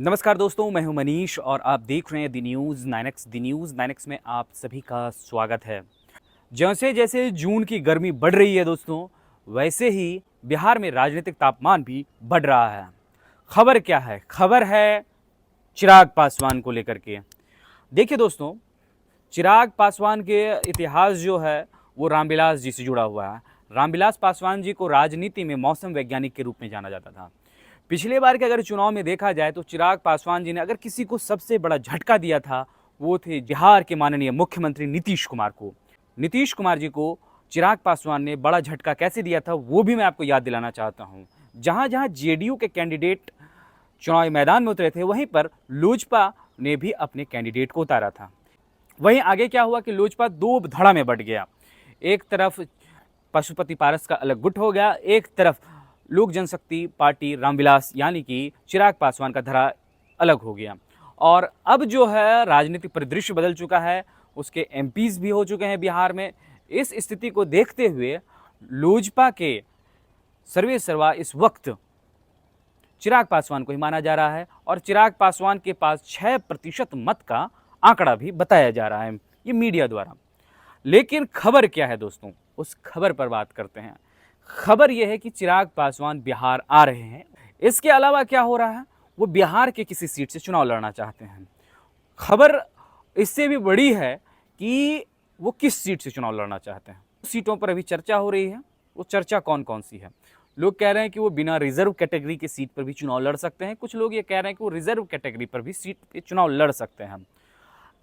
नमस्कार दोस्तों, मैं हूं मनीष और आप देख रहे हैं दी न्यूज़ 9X। दी न्यूज़ 9X में आप सभी का स्वागत है। जैसे जैसे जून की गर्मी बढ़ रही है दोस्तों, वैसे ही बिहार में राजनीतिक तापमान भी बढ़ रहा है। खबर क्या है? खबर है चिराग पासवान को लेकर के। देखिए दोस्तों, चिराग पासवान के इतिहास जो है वो रामविलास जी से जुड़ा हुआ है। रामविलास पासवान जी को राजनीति में मौसम वैज्ञानिक के रूप में जाना जाता था। पिछले बार के अगर चुनाव में देखा जाए तो चिराग पासवान जी ने अगर किसी को सबसे बड़ा झटका दिया था, वो थे बिहार के माननीय मुख्यमंत्री नीतीश कुमार को। नीतीश कुमार जी को चिराग पासवान ने बड़ा झटका कैसे दिया था वो भी मैं आपको याद दिलाना चाहता हूँ। जहाँ जहाँ जेडीयू के कैंडिडेट चुनावी मैदान में उतरे थे, वहीं पर लोजपा ने भी अपने कैंडिडेट को उतारा था। वहीं आगे क्या हुआ कि लोजपा दो धड़ा में बट गया। एक तरफ पशुपति पारस का अलग गुट हो गया, एक तरफ लोक जनशक्ति पार्टी रामविलास यानी कि चिराग पासवान का धड़ा अलग हो गया। और अब जो है राजनीतिक परिदृश्य बदल चुका है, उसके एमपीज भी हो चुके हैं बिहार में। इस स्थिति को देखते हुए लोजपा के सर्वे सर्वा इस वक्त चिराग पासवान को ही माना जा रहा है और चिराग पासवान के पास 6% मत का आंकड़ा भी बताया जा रहा है ये मीडिया द्वारा। लेकिन खबर क्या है दोस्तों, उस खबर पर बात करते हैं। खबर यह है कि चिराग पासवान बिहार आ रहे हैं। इसके अलावा क्या हो रहा है, वो बिहार के किसी सीट से चुनाव लड़ना चाहते हैं। खबर इससे भी बड़ी है कि वो किस सीट से चुनाव लड़ना चाहते हैं। सीटों पर अभी चर्चा हो रही है। वो चर्चा कौन कौन सी है? लोग कह रहे हैं कि वो बिना रिजर्व कैटेगरी की सीट पर भी चुनाव लड़ सकते हैं। कुछ लोग ये कह रहे हैं कि वो रिजर्व कैटेगरी पर भी सीट पे चुनाव लड़ सकते हैं।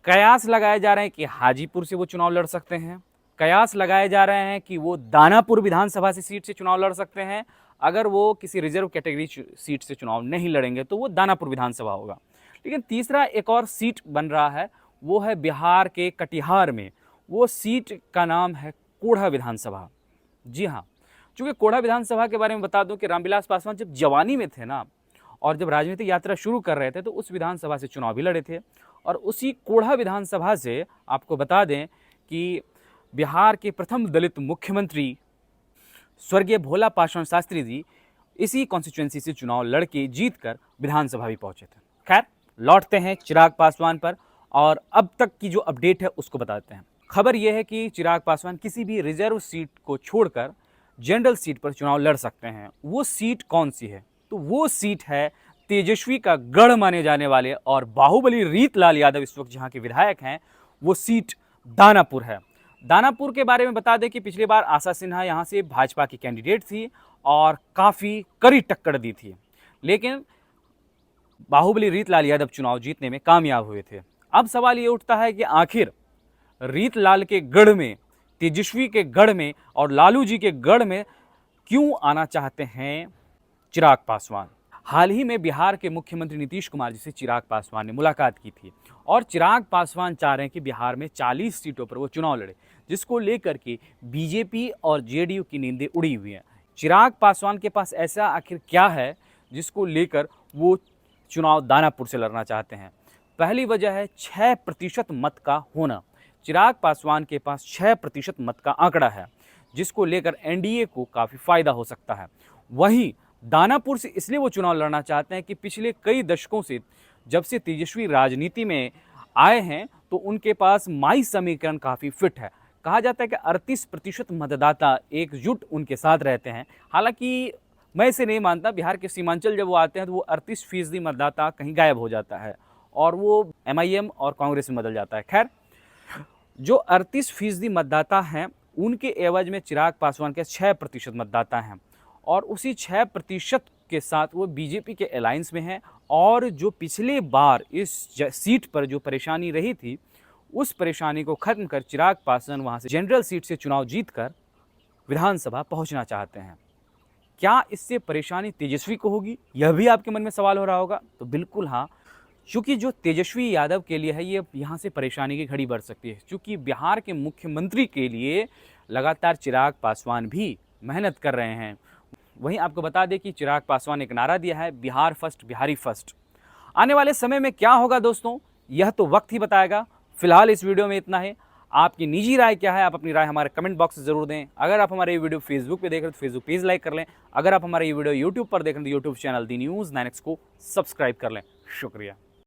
कयास लगाए जा रहे हैं कि हाजीपुर से वो चुनाव लड़ सकते हैं। कयास लगाए जा रहे हैं कि वो दानापुर विधानसभा से सीट से चुनाव लड़ सकते हैं। अगर वो किसी रिजर्व कैटेगरी सीट से चुनाव नहीं लड़ेंगे तो वो दानापुर विधानसभा होगा। लेकिन तीसरा एक और सीट बन रहा है, वो है बिहार के कटिहार में। वो सीट का नाम है कोढ़ा विधानसभा। जी हाँ, चूँकि कोढ़ा विधानसभा के बारे में बता दूं कि रामविलास पासवान जब जवानी में थे ना, और जब राजनीतिक यात्रा शुरू कर रहे थे, तो उस विधानसभा से चुनाव भी लड़े थे। और उसी कोढ़ा विधानसभा से आपको बता दें कि बिहार के प्रथम दलित मुख्यमंत्री स्वर्गीय भोला पासवान शास्त्री जी इसी कॉन्स्टिट्यूएंसी से चुनाव लड़के जीत कर विधानसभा भी पहुंचे थे। खैर, लौटते हैं चिराग पासवान पर और अब तक की जो अपडेट है उसको बताते हैं। खबर यह है कि चिराग पासवान किसी भी रिजर्व सीट को छोड़कर जनरल सीट पर चुनाव लड़ सकते हैं। वो सीट कौन सी है? तो वो सीट है तेजस्वी का गढ़ माने जाने वाले और बाहुबली रीतलाल यादव इस वक्त जहां के विधायक हैं, वो सीट दानापुर है। दानापुर के बारे में बता दें कि पिछली बार आशा सिन्हा यहां से भाजपा की कैंडिडेट थी और काफ़ी कड़ी टक्कर दी थी, लेकिन बाहुबली रीतलाल यादव चुनाव जीतने में कामयाब हुए थे। अब सवाल ये उठता है कि आखिर रीतलाल के गढ़ में, तेजस्वी के गढ़ में और लालू जी के गढ़ में क्यों आना चाहते हैं चिराग पासवान? हाल ही में बिहार के मुख्यमंत्री नीतीश कुमार जी से चिराग पासवान ने मुलाकात की थी और चिराग पासवान चाह रहे हैं कि बिहार में 40 सीटों पर वो चुनाव लड़े, जिसको लेकर के बीजेपी और जेडीयू की नींदें उड़ी हुई हैं। चिराग पासवान के पास ऐसा आखिर क्या है जिसको लेकर वो चुनाव दानापुर से लड़ना चाहते हैं? पहली वजह है 6% मत का होना। चिराग पासवान के पास 6% मत का आंकड़ा है, जिसको लेकर एनडीए को काफ़ी फायदा हो सकता है। वहीं दानापुर से इसलिए वो चुनाव लड़ना चाहते हैं कि पिछले कई दशकों से जब से तेजस्वी राजनीति में आए हैं तो उनके पास माई समीकरण काफ़ी फिट है। कहा जाता है कि 38% मतदाता एकजुट उनके साथ रहते हैं। हालांकि मैं इसे नहीं मानता। बिहार के सीमांचल जब वो आते हैं तो वो 38% मतदाता कहीं गायब हो जाता है और वो एमआईएम और कांग्रेस में बदल जाता है। खैर, जो 38% मतदाता हैं उनके एवज में चिराग पासवान के 6% मतदाता हैं और उसी 6% के साथ वो बीजेपी के अलायंस में हैं। और जो पिछले बार इस सीट पर जो परेशानी रही थी, उस परेशानी को खत्म कर चिराग पासवान वहां से जनरल सीट से चुनाव जीतकर विधानसभा पहुंचना चाहते हैं। क्या इससे परेशानी तेजस्वी को होगी, यह भी आपके मन में सवाल हो रहा होगा? तो बिल्कुल हाँ, क्योंकि जो तेजस्वी यादव के लिए है ये यहाँ से परेशानी की घड़ी बढ़ सकती है, क्योंकि बिहार के मुख्यमंत्री के लिए लगातार चिराग पासवान भी मेहनत कर रहे हैं। वहीं आपको बता दें कि चिराग पासवान ने एक नारा दिया है, बिहार फर्स्ट बिहारी फर्स्ट। आने वाले समय में क्या होगा दोस्तों, यह तो वक्त ही बताएगा। फिलहाल इस वीडियो में इतना है। आपकी निजी राय क्या है? आप अपनी राय हमारे कमेंट बॉक्स से जरूर दें। अगर आप हमारे ये वीडियो फेसबुक पे देख रहे हैं तो फेसबुक पेज लाइक कर लें। अगर आप हमारे ये वीडियो यूट्यूब पर देख रहे हैं तो यूट्यूब चैनल दी न्यूज़ 9X को सब्सक्राइब कर लें। शुक्रिया।